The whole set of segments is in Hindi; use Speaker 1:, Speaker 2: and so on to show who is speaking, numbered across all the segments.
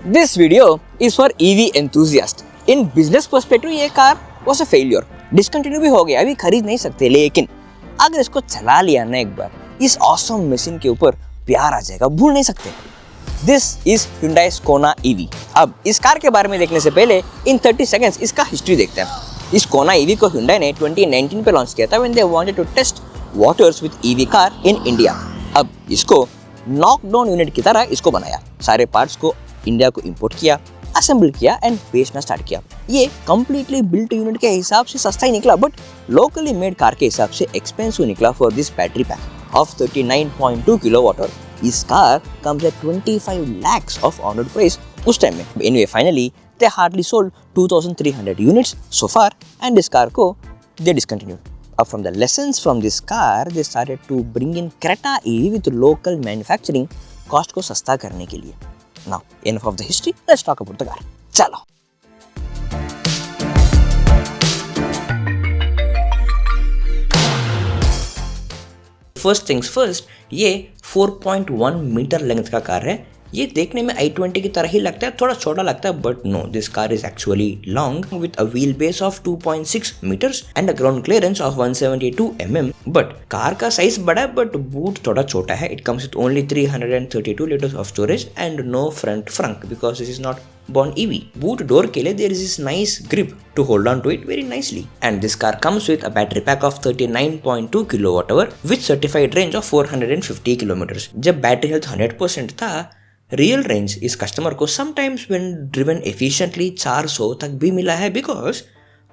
Speaker 1: This video is for EV enthusiast. In business perspective ये car was a failure. Discontinue भी हो गया, अभी खरीद नहीं सकते, लेकिन अगर इसको चला लिया ना एक बार, इस awesome मशीन के ऊपर प्यार आ जाएगा, भूल नहीं सकते. This is Hyundai Kona EV. अब इस कार के बारे में देखने से पहले इन 30 seconds इसका हिस्ट्री देखते हैं. इस Kona EV को Hyundai ने 2019 पे लॉन्च किया था when they wanted to test waters with EV car in India. अब इसको नॉकडाउन यूनिट की तरह इसको बनाया, सारे पार्ट्स को इंडिया को इंपोर्ट किया, असेंबल किया एंड बेचना स्टार्ट किया. ये कंप्लीटली बिल्ट यूनिट के हिसाब से सस्ता ही निकला, बट लोकली मेड कार के हिसाब से एक्सपेंसिव निकला for this battery pack of 39.2 kilowatt hour. इस car comes at 25 lakhs off on road price उस टाइम में. Anyway finally they hardly sold 2300 units so far and this car को they discontinued. Up from the lessons from this car, they started to bring in Creta EV with local manufacturing, cost को सस्ता करने के लिए. Now, enough of the history, let's talk about the car. चलो. First things first, ये 4.1 मीटर लेंथ का कार है. ये देखने में i20 की तरह ही लगता है, थोड़ा छोटा लगता है, but no, this car is actually long with a wheel base of 2.6 meters and a ground clearance of 172 mm. But car का साइज बड़ा है, बट बूट थोड़ा छोटा है. It comes with only 332 liters of storage and no front frunk because this is not born EV. Boot door के लिए there is this nice grip to hold on to it very nicely. And this car comes with a battery pack of 39.2 kilowatt hour with certified range of 450 kilometers. जब बैटरी हेल्थ 100% था, रियल रेंज इस कस्टमर को समटाइम्स व्हेन ड्रिवन एफिशिएंटली 400 तक भी मिला है because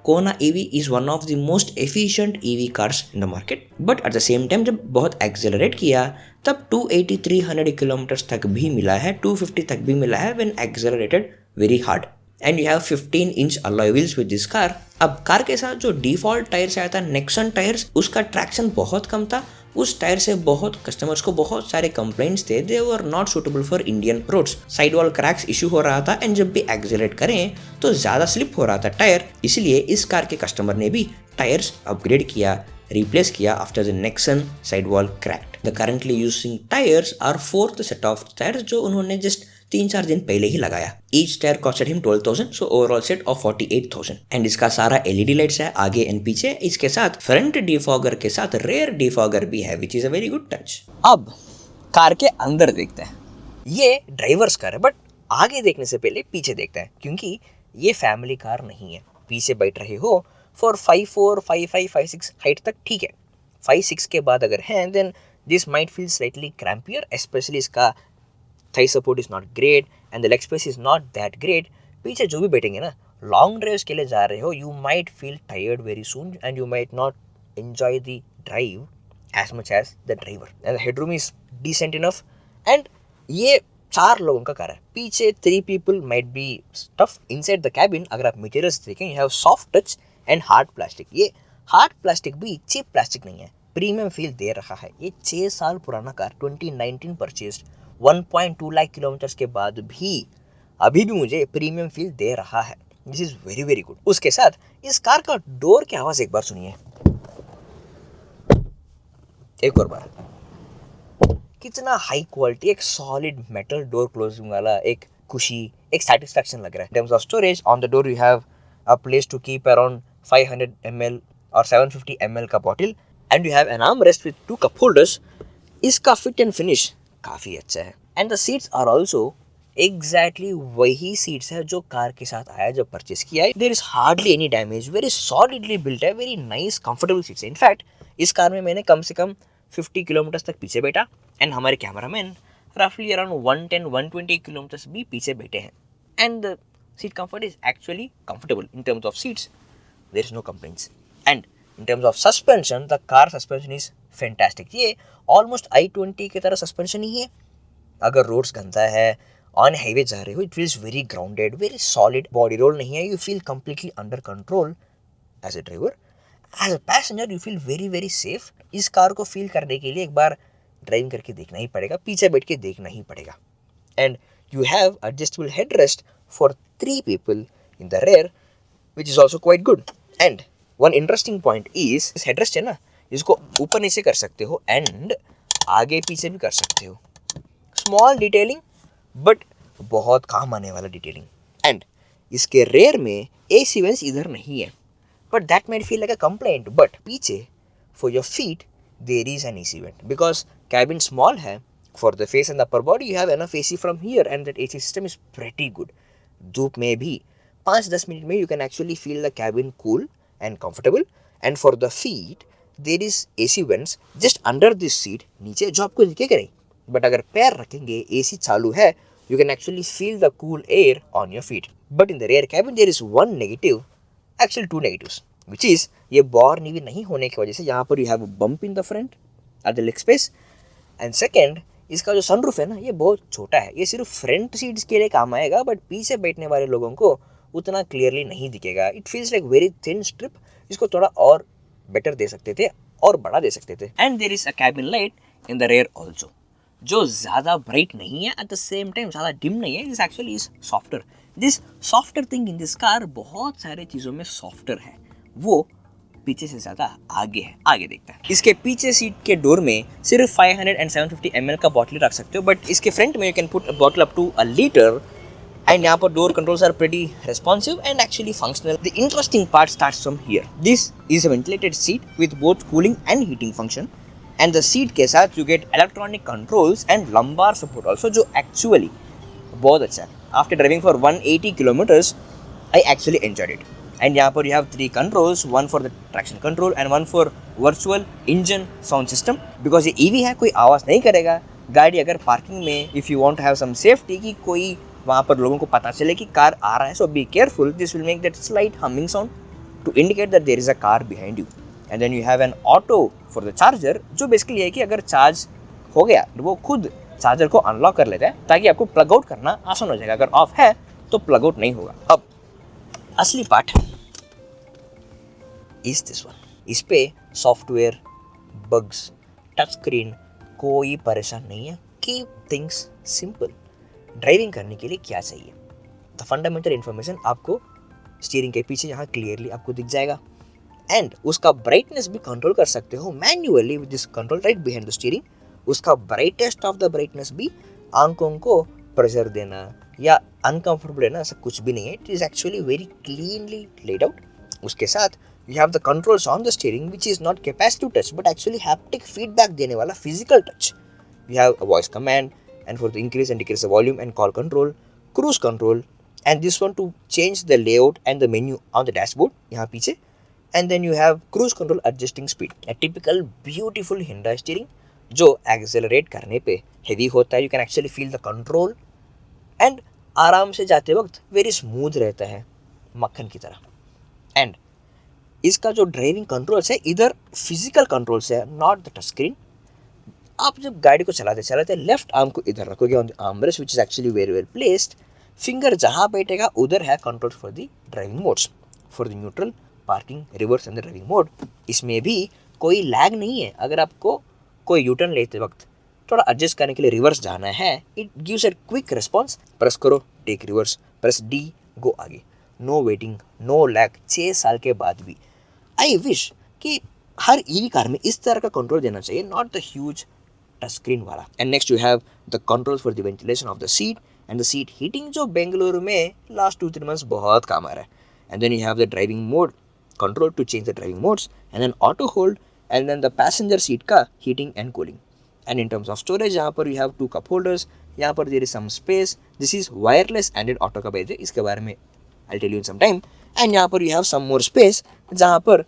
Speaker 1: Kona EV is one of the most efficient EV cars in the market. But at the same time जब बहुत एक्सेलरेट किया तब 280-300 किलोमीटर तक भी मिला है, 250 तक भी मिला है when accelerated very hard. And you have 15-inch alloy wheels with this car. अब कार के साथ जो डिफॉल्ट टायर से आया था नेक्सन टायर्स, उसका ट्रैक्शन बहुत कम था. उस टायर से बहुत कस्टमर्स को बहुत सारे कंप्लेंट्स थे. They were not suitable for Indian roads. Side wall cracks issue हो रहा था एंड जब भी एक्सेलरेट करें तो ज़्यादा स्लिप हो रहा था टायर. इसलिए इस कार के कस्टमर ने भी टायर्स अपग्रेड किया, रिप्लेस किया after the Nexon side wall cracked. The currently using tyres are 4th set of tyres जो उन्होंने जस्ट 3-4 दिन पहले ही लगाया. Each tyre costed him 12,000, so overall set of 48,000. And इसका सारा एलईडी लाइट्स है आगे एंड पीछे. इसके साथ फ्रंट डिफॉगर के साथ रेयर डिफॉगर भी है which is a very good touch. अब कार के अंदर देखते हैं. ये ड्राइवर्स कार है, बट आगे देखने से पहले पीछे देखते हैं क्योंकि ये फैमिली कार नहीं है. पीछे बैठ रहे हो फॉर 5'4", 5'5", 5'6" हाइट तक ठीक है. 5'6" के बाद अगर है then this might feel slightly crampier, especially इसका thigh support is not great and the leg space is not that great. पीछे जो भी बैठेंगे ना, लॉन्ग ड्राइव्स के लिए जा रहे हो, you might feel tired very soon and you might not enjoy the drive as much as the driver. And the headroom is decent enough. And ये 4 लोगों का कार है. पीछे 3 people might be tough. Inside the cabin अगर आप मटेरियल्स देखें, you have soft touch and hard plastic. ये हार्ड प्लास्टिक भी चीप प्लास्टिक नहीं है, प्रीमियम फील दे रहा है. ये 6 साल पुराना कार 2019 परचेज 1.2 लाख किलोमीटर्स के बाद भी अभी भी मुझे प्रीमियम फील दे रहा है. This is very very good. उसके साथ इस कार का डोर की आवाज एक बार सुनिए, एक और बार. कितना हाई क्वालिटी, एक सॉलिड मेटल डोर क्लोजिंग वाला, एक खुशी, एक सेटिस्फैक्शन लग रहा है. In terms of storage on the door you have a place to keep around 500 ml और 750 ml का bottle and you have an arm rest with 2 cup holders. इसका फिट एंड फिनिश काफ़ी अच्छा है. And the seats are also exactly वही सीट्स है जो कार के साथ आया जब परचेस किया है. There is hardly any damage, very solidly built है, वेरी नाइस कंफर्टेबल सीट्स है. इनफैक्ट इस कार में मैंने कम से कम 50 किलोमीटर्स तक पीछे बैठा एंड हमारे कैमरामैन रफली अराउंड 110-120 किलोमीटर्स भी पीछे बैठे हैं. And the seat comfort is actually comfortable. In terms of seats there is no complaints. And in terms of suspension, the car suspension is fantastic. ये almost i20 की तरह suspension ही है. अगर रोड्स गंदा है, ऑन हाईवे जा रहे हो, it feels very grounded, very solid. Body roll नहीं है, you feel completely under control as a driver. As a passenger, you feel very very safe. इस कार को फील करने के लिए एक बार ड्राइविंग करके देखना ही पड़ेगा, पीछे बैठ के देखना ही पड़ेगा. And you have adjustable headrest for 3 people in the rear, which is also quite good. And one interesting point is इस हेडरेस्ट है ना, इसको ऊपर नीचे कर सकते हो एंड आगे पीछे भी कर सकते हो. स्मॉल डिटेलिंग बट बहुत काम आने वाला डिटेलिंग। एंड इसके रेयर में एसी वेंट्स इधर नहीं है, but that might feel like a complaint, but पीछे for your feet there is an AC vent because cabin small है। For the face and upper body you have enough AC from here and that AC system is pretty good. धूप में भी 5-10 मिनट में you can actually feel the cabin cool and comfortable. And for the feet there is AC vents just under this seat, नीचे जो आपको दिखेगा नहीं, बट अगर पैर रखेंगे एसी चालू है, you can actually feel the cool air on your feet. But in the rear cabin there is one negative, actually two negatives, which is ये बॉर नीवी नहीं होने की वजह से यहाँ पर you have a bump in the front at the leg space, and second इसका जो सनरूफ है ना ये बहुत छोटा है, ये सिर्फ फ्रंट सीट्स के लिए काम आएगा, बट पीछे बैठने वाले लोगों को उतना क्लियरली नहीं दिखेगा। It feels like very thin strip, इसको थोड़ा और बेटर दे सकते थे और बड़ा दे सकते थे। And there is a cabin light in the rear also, जो ज़्यादा ब्राइट नहीं है, एट द सेम टाइम ज़्यादा डिम नहीं है। This actually is softer. This softer thing in this car बहुत सारे चीज़ों में सॉफ्टर है, वो पीछे से ज़्यादा आगे है। आगे देखते हैं। इसके पीछे सीट के डोर में सिर्फ 500 and 750 ml का बॉटल रख सकते हो, बट इसके फ्रंट में you can put a bottle up to a litre. And यहाँ पर door controls are pretty responsive and actually functional. The interesting part starts from here. This is a ventilated seat with both cooling and heating function, and the seat के साथ you get electronic controls and lumbar support also, जो एक्चुअली बहुत अच्छा है। After driving for 180 kilometres I actually enjoyed it. And यहाँ पर you have 3 controls, one for the traction control and one for virtual engine sound system. Because ये ईवी है, कोई आवाज़ नहीं करेगा। गाड़ी अगर पार्किंग में if you want to have some safety कि कोई वहाँ पर लोगों को पता चले कि कार आ रहा है, so be careful, this will make that slight humming sound to indicate that there is a car behind you. And then you have an auto for the charger, जो बेसिकली है कि अगर चार्ज हो गया वो खुद चार्जर को अनलॉक कर लेता है ताकि आपको प्लग आउट करना आसान हो जाएगा। अगर ऑफ है तो प्लग आउट नहीं होगा। अब असली पार्ट इज दिस वन। इस पे सॉफ्टवेयर, बग्स, टच स्क्रीन, कोई परेशान नहीं है। Keep things simple. ड्राइविंग करने के लिए क्या चाहिए, द फंडामेंटल इन्फॉर्मेशन आपको स्टीयरिंग के पीछे यहाँ क्लियरली आपको दिख जाएगा। एंड उसका ब्राइटनेस भी कंट्रोल कर सकते हो manually with this control right behind the steering. उसका ब्राइटेस्ट ऑफ द ब्राइटनेस भी आंखों को प्रेशर देना या अनकंफर्टेबल लेना, ऐसा कुछ भी नहीं है। It is actually very cleanly laid out. उसके साथ you have the controls on the steering which is not capacitive touch but actually haptic feedback देने वाला physical touch. You have a voice command and for the increase and decrease the volume and call control, cruise control, and this one to change the layout and the menu on the dashboard यहाँ पीछे। and then you have cruise control adjusting speed, a typical beautiful Hyundai steering जो accelerate करने पे heavy होता है। you can actually feel the control and आराम से जाते वक्त very smooth रहता है, मक्खन की तरह। and इसका जो ड्राइविंग कंट्रोल्स है इधर फिजिकल कंट्रोल्स है, नॉट द टच स्क्रीन। आप जब गाड़ी को चलाते लेफ्ट आर्म को इधर रखोगे on the armrest which is actually very well placed. Finger जहाँ बैठेगा उधर है control for the driving modes, for the neutral, parking, reverse and the driving mode. इसमें भी कोई लैग नहीं है। अगर आपको कोई यू टर्न लेते वक्त थोड़ा एडजस्ट करने के लिए रिवर्स जाना है, it gives a quick response. Press करो, take reverse, press D, go आगे। No waiting, no lag. 6 साल के बाद भी आई विश कि हर ईवी कार में इस तरह का कंट्रोल देना चाहिए, not the huge touch screen वाला। And next you have the controls for the ventilation of the seat and the seat heating, जो बेंगलुरु में लास्ट 2-3 मंथ्स बहुत काम आ रहा है। And then you have the driving mode control to change the driving modes, and then auto hold, and then the passenger seat का heating and cooling. And in terms of storage यहाँ पर यू हैव 2 कप होल्डर्स, यहाँ पर there is some space. This is wireless Android Auto का बेज है, इसके बारे में I tell you in some time. And यहाँ पर you have some more space जहाँ पर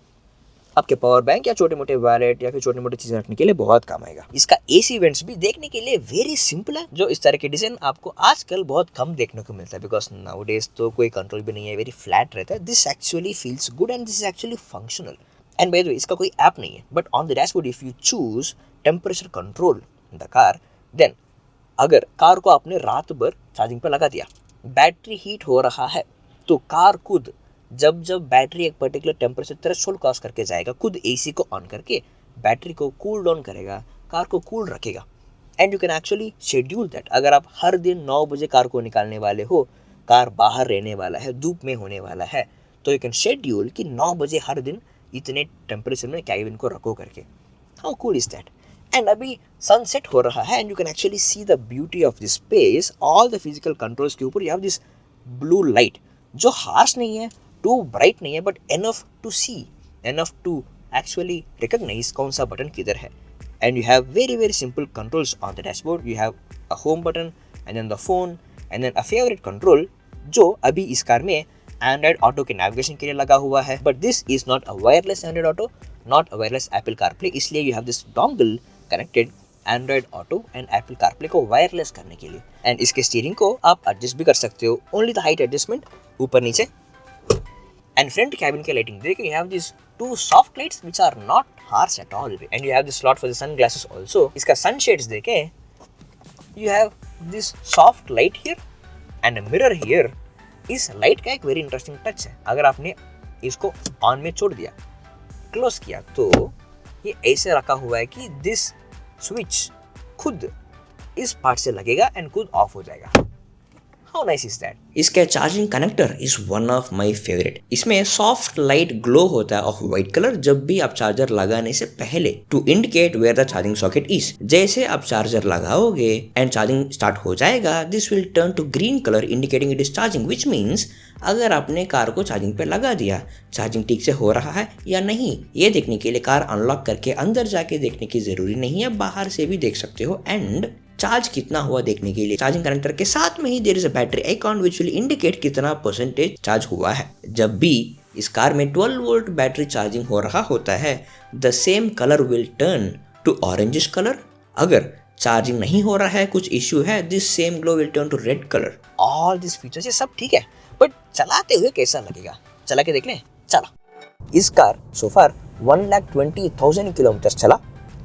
Speaker 1: आपके पावर बैंक या छोटे मोटे वॉलेट या फिर छोटे मोटे चीज़ें रखने के लिए बहुत काम आएगा। इसका एसी वेंट्स भी देखने के लिए वेरी सिंपल है, जो इस तरह के डिज़ाइन आपको आजकल बहुत कम देखने को मिलता है बिकॉज नाउडेज तो कोई कंट्रोल भी नहीं है, वेरी फ्लैट रहता है। This actually feels good and this is actually functional. And by the way इसका कोई ऐप नहीं है, but on the dashboard if you choose temperature control the car, then अगर कार को आपने रात भर चार्जिंग पर लगा दिया, बैटरी हीट हो रहा है, तो कार खुद जब बैटरी एक पर्टिकुलर टेम्परेचर थ्रेशोल्ड क्रॉस करके जाएगा, खुद एसी को ऑन करके बैटरी को कूल डाउन करेगा, कार को कूल रखेगा। And you can actually schedule that. अगर आप हर दिन 9 बजे कार को निकालने वाले हो, कार बाहर रहने वाला है, धूप में होने वाला है, तो यू कैन शेड्यूल कि 9 बजे हर दिन इतने टेम्परेचर में कैबिन को रखो करके। How cool is that. And अभी सनसेट हो रहा है and you can actually see the beauty of this space. All the physical controls के ऊपर you have this blue light जो हार्श नहीं है, टू ब्राइट नहीं है, but enough to see, enough to actually recognise कौन सा बटन किधर है. And you have very simple controls on the dashboard. You have a home button and then the phone and then a favourite control जो अभी इस कार में एंड्रॉइड ऑटो के नेविगेशन के लिए लगा हुआ है. But this is not a wireless Android Auto, not a wireless Apple CarPlay, इसलिए you have this dongle connected Android Auto and Apple CarPlay को वायरलेस करने के लिए. एंड इसके स्टीयरिंग को आप एडजस्ट भी कर सकते हो, ओनली द हाइट एडजस्टमेंट, ऊपर नीचे. एंड फ्रंट कैबिन के लाइटिंग देखिए, you have this two soft lights which are not harsh at all and you have this slot for the sunglasses also. इसका सन शेड्स देखें, you have this soft light here and a mirror here. इस लाइट का एक वेरी इंटरेस्टिंग टच है. अगर आपने इसको ऑन में छोड़ दिया, क्लोज किया, तो ये ऐसे रखा हुआ है कि दिस स्विच खुद इस पार्ट से लगेगा एंड खुद ऑफ हो जाएगा. How nice is that. इसका charging connector is one of my favourite. इसमें सॉफ्ट लाइट ग्लो होता है ऑफ व्हाइट कलर जब भी आप चार्जर लगाने से पहले, to indicate where the charging socket is. जैसे आप चार्जर लगाओगे एंड चार्जिंग स्टार्ट हो जाएगा, this will turn to green colour indicating it is charging, which means अगर आपने कार को चार्जिंग पे लगा दिया, चार्जिंग ठीक से हो रहा है या नहीं, ये देखने के लिए कार अनलॉक करके अंदर जाके देखने की जरूरी नहीं है, बाहर से भी देख सकते हो. एंड चार्ज कितना हुआ देखने के लिए चार्जिंग कनेक्टर के साथ में ही there is a battery icon which will indicate कितना परसेंटेज चार्ज हुआ है. जब भी इस कार में 12 वोल्ट बैटरी चार्जिंग हो रहा होता है, the same colour will turn to orangish colour. अगर चार्जिंग नहीं हो रहा है, कुछ इश्यू है, this same glow will turn to red colour. All this features ये सब ठीक है, बट चलाते हुए कैसा लगेगा, चला के देख लें. चला. इस कार सो फार 1,20,000 किलोमीटर चला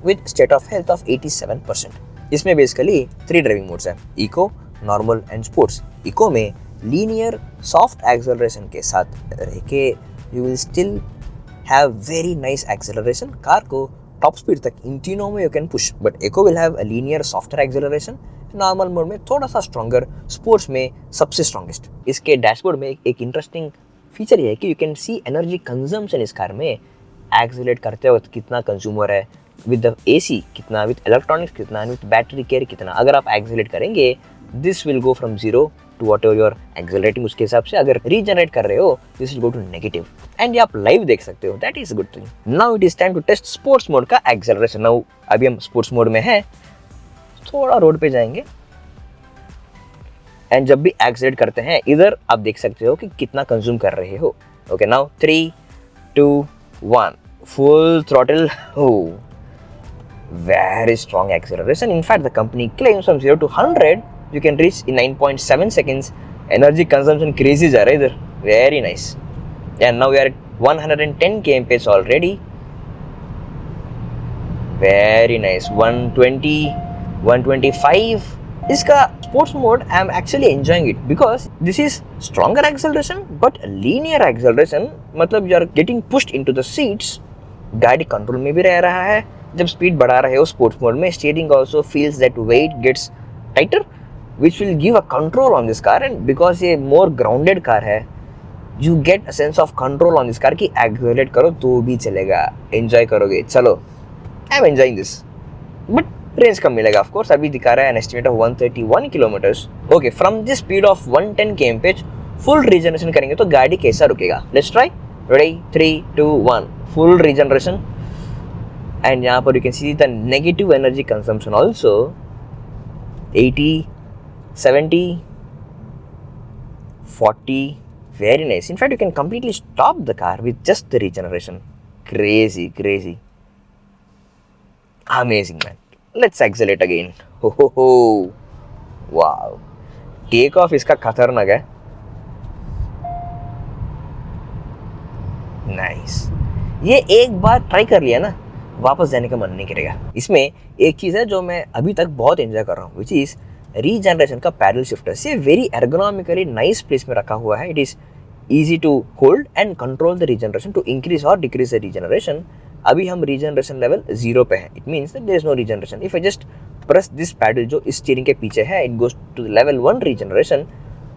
Speaker 1: with state of health of 87%. इसमें बेसिकली 3 ड्राइविंग मोड्स हैं, eco, normal and sports. Eco में लीनियर सॉफ्ट एक्सेलरेशन के साथ रह के you will still have very nice acceleration. Car को टॉप स्पीड तक इन तीनों में you can push, but eco will have a linear softer acceleration. Normal mode में थोड़ा सा स्ट्रॉन्गर, स्पोर्ट्स में सबसे स्ट्रॉन्गेस्ट. इसके डैशबोर्ड में एक इंटरेस्टिंग फीचर ये है कि you can see energy consumption इस कार में. एक्सेलरेट करते वक्त कितना कंज्यूमर है, विद द एसी कितना, विद इलेक्ट्रॉनिक्स कितना, विद बैटरी केयर कितना. अगर आप एक्सेलरेट करेंगे, this will go from 0 to whatever your accelerating. उसके हिसाब से अगर रीजनरेट कर रहे हो, this will go to negative. And ये आप लाइव देख सकते हो, that is good thing. Now it is time to test sports mode का एक्सेलरेशन. नाउ अभी हम स्पोर्ट्स मोड में हैं, थोड़ा रोड पे जाएंगे एंड जब भी एक्सेलरेट करते हैं, इधर आप देख सकते हो कि कितना कंज्यूम कर रहे हो. Okay, now 3, 2, 1 full throttle. Very strong acceleration. In fact, the company claims from 0 to 100 you can reach in 9.7 seconds. Energy consumption crazy जा रहा है इधर. Very nice. And now we are at 110 kmph already. Very nice. 120, 125. इसका sports mode I am actually enjoying it because this is stronger acceleration but linear acceleration. मतलब you are getting pushed into the seats. गाड़ी कंट्रोल में भी रह रहा है. जब स्पीड बढ़ा रहे हो स्पोर्ट्स मोड में, steering also feels that weight gets tighter which will give a control on this car. And because ये मोर ग्राउंडेड कार है, you get a sense of control on this car कि एक्सेलरेट करो तो भी चलेगा, एंजॉय करोगे. चलो, I am enjoying this, but range कम मिलेगा ऑफ कोर्स. अभी दिखा रहा है an estimate of 131 kilometres. Okay, from this speed of 110 kmph full regeneration करेंगे तो गाड़ी कैसा रुकेगा. Let's try. Ready, 3, 2, 1 full regeneration. And यहाँ पर you can see the negative energy consumption also. 80, 70, 40. Very nice. In fact, you can completely stop the car with just the regeneration. Crazy. Amazing, man. Let's accelerate again. Ho. Wow. Take off इसका खतरनाक है. Nice. ये एक बार ट्राई कर लिया ना, वापस जाने का मन नहीं करेगा. इसमें एक चीज़ है जो मैं अभी तक बहुत एंजॉय कर रहा हूँ, विच इज़ रीजनरेशन का पैडल शिफ्टर. ये वेरी एर्गोनॉमिकली नाइस प्लेस में रखा हुआ है. It is easy to hold and control the regeneration to increase और डिक्रीज द रीजनरेशन. अभी हम रीजनरेशन लेवल 0 पे हैं. It means that there is no regeneration. If I just press this paddle जो इस स्टीयरिंग के पीछे है, it goes to level 1 regeneration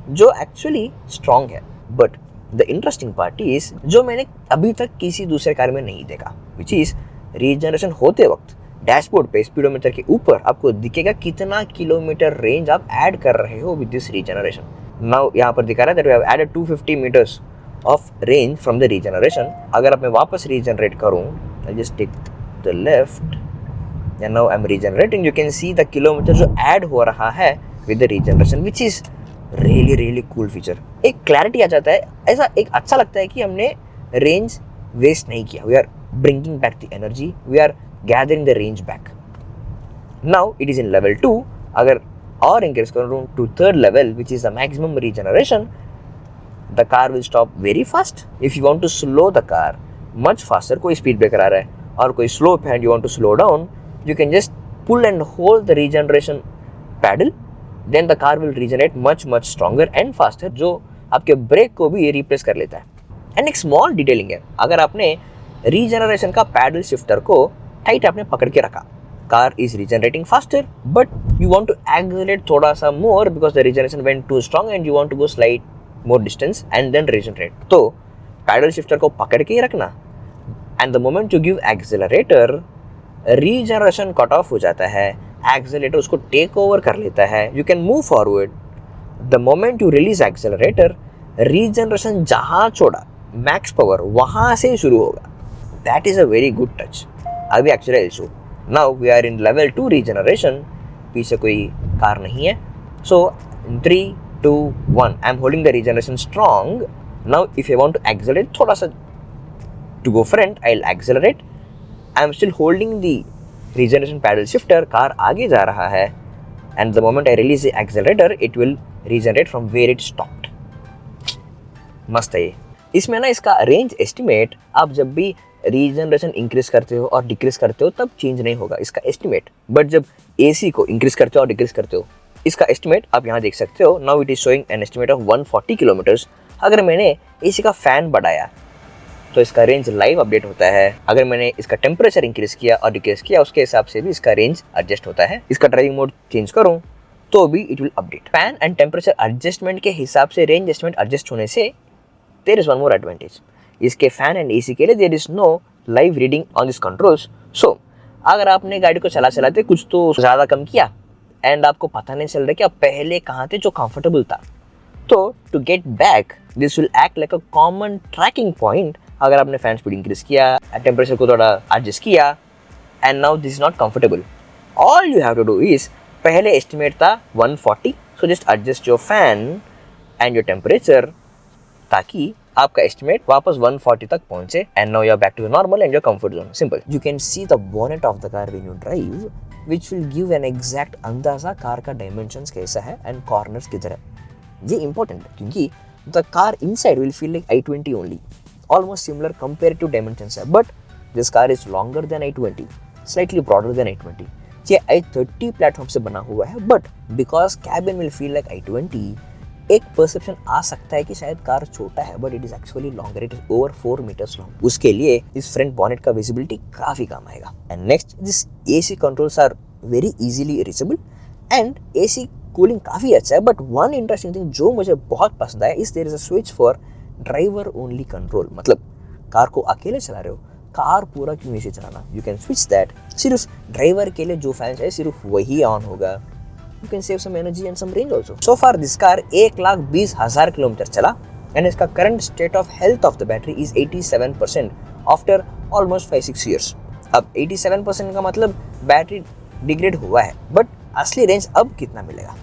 Speaker 1: जो एक्चुअली स्ट्रॉन्ग है. But the interesting part is जो मैंने अभी तक किसी दूसरे कार में नहीं देखा, विच इज़ रीजनरेशन होते वक्त डैशबोर्ड पे स्पीडोमीटर के ऊपर आपको दिखेगा कितना किलोमीटर रेंज आप ऐड कर रहे हो विद दिस रीजनरेशन. नाउ यहाँ पर दिखा रहा है that we have added 250 metres of range from the regeneration. अगर अब मैं वापस रीजनरेट करूँ, I just take the left and now I'm regenerating. You can see the kilometer जो ऐड हो रहा है with the regeneration, which is really cool feature. एक क्लैरिटी आ जाता है, ऐसा एक अच्छा लगता है कि हमने रेंज वेस्ट नहीं किया. We are bringing back the energy, we are gathering the range back. Now it is in level 2. अगर और इंक्रीज करूँ to third level, which is the maximum regeneration, the car will stop very fast. If you want to slow the car much faster, कोई स्पीड ब्रेकर आ रहा है और कोई स्लो है and you want to slow down, you can just pull and hold the regeneration paddle, then the car will regenerate much stronger and faster, जो आपके ब्रेक को भी रिप्लेस कर लेता है. एंड एक स्मॉल डिटेलिंग है, अगर आपने रीजनरेशन का पैडल शिफ्टर को टाइट आपने पकड़ के रखा, car is regenerating faster but you want to accelerate थोड़ा सा more because the regeneration went too strong and you want to go slide more distance and then regenerate. तो पैडल शिफ्टर को पकड़ के ही रखना and the moment you give accelerator, regeneration cut off हो जाता है, एक्सेलरेटर उसको टेक ओवर कर लेता है, you can move forward. The moment you release accelerator, regeneration जहाँ छोड़ा मैक्स पावर वहाँ से शुरू होगा. That is a very good touch. अभी actually I show. Now we are in level 2 regeneration. पीछे कोई कार नहीं है. So 3, 2, 1 I am holding the regeneration strong. Now if you want to accelerate थोड़ा सा to go front, I will accelerate. I am still holding the regeneration paddle shifter, car आगे जा रहा है and the moment I release the accelerator it will regenerate from where it stopped. मस्त है ये. इसमें ना इसका रेंज एस्टिमेट आप जब भी रीजनरेशन इंक्रीज करते हो और डिक्रीज करते हो तब चेंज नहीं होगा इसका एस्टिमेट, बट जब AC को इंक्रीज करते हो और डिक्रीज करते हो इसका एस्टिमेट आप यहाँ देख सकते हो. Now it is showing N estimate of 140 kilometres. अगर मैंने AC का फैन बढ़ाया तो इसका रेंज लाइव अपडेट होता है. अगर मैंने इसका टेम्परेचर इंक्रीज किया और डिक्रीज किया उसके हिसाब से भी इसका रेंज एडजस्ट होता है. इसका ड्राइविंग मोड चेंज करूं तो भी it will update. Fan and temperature adjustment के हिसाब से रेंज एस्टिमेट एडजस्ट होने से there is one more advantage. इसके फैन एंड AC के लिए there is no live reading on this controls. So अगर आपने गाड़ी को चलाते कुछ तो ज़्यादा कम किया एंड आपको पता नहीं चल रहा कि आप पहले कहाँ थे जो कंफर्टेबल था, तो to get back this will act like a common tracking point. अगर आपने फैन स्पीड इंक्रीज किया, टेम्परेचर को थोड़ा एडजस्ट किया and now this is not comfortable, all you have to do is पहले एस्टिमेट था 140, so just adjust your fan and your temperature ताकि आपका एस्टिमेट वापस 140 तक पहुंचे and now you are back to the normal and your comfort zone. Simple. You can see the bonnet of the car when you drive which will give an exact अंदाजा कार का डायमेंशंस कैसा है एंड कॉर्नर्स किधर है. ये इंपॉर्टेंट है क्योंकि the car inside will feel like i20 only, almost similar comparative dimensions है, but this car is longer than i20, slightly broader than i20. ये i30 प्लेटफॉर्म से बना हुआ है, but because cabin will feel like i20, एक परसेप्शन आ सकता है कि शायद कार छोटा है, but it is actually longer, it is over 4 meters long. उसके लिए इस फ्रंट बॉनेट का विजिबिलिटी काफी काम आएगा. And next, this AC controls are very easily reachable and AC cooling काफी अच्छा है. बट वन इंटरेस्टिंग थिंग जो मुझे बहुत पसंद आया is there is a switch for driver only control. मतलब कार को अकेले चला रहे हो, कार पूरा क्यों ऐसे चलाना, यू कैन स्विच दैट. सिर्फ ड्राइवर के लिए जो फैन है सिर्फ वही ऑन होगा. You can save some energy and some range also. So far this car 1,20,000 kilometre चला एंड इसका current state of health of the battery is 87% after almost 5-6 years. अब 87% का मतलब बैटरी डिग्रेड हुआ है, बट असली रेंज अब कितना मिलेगा.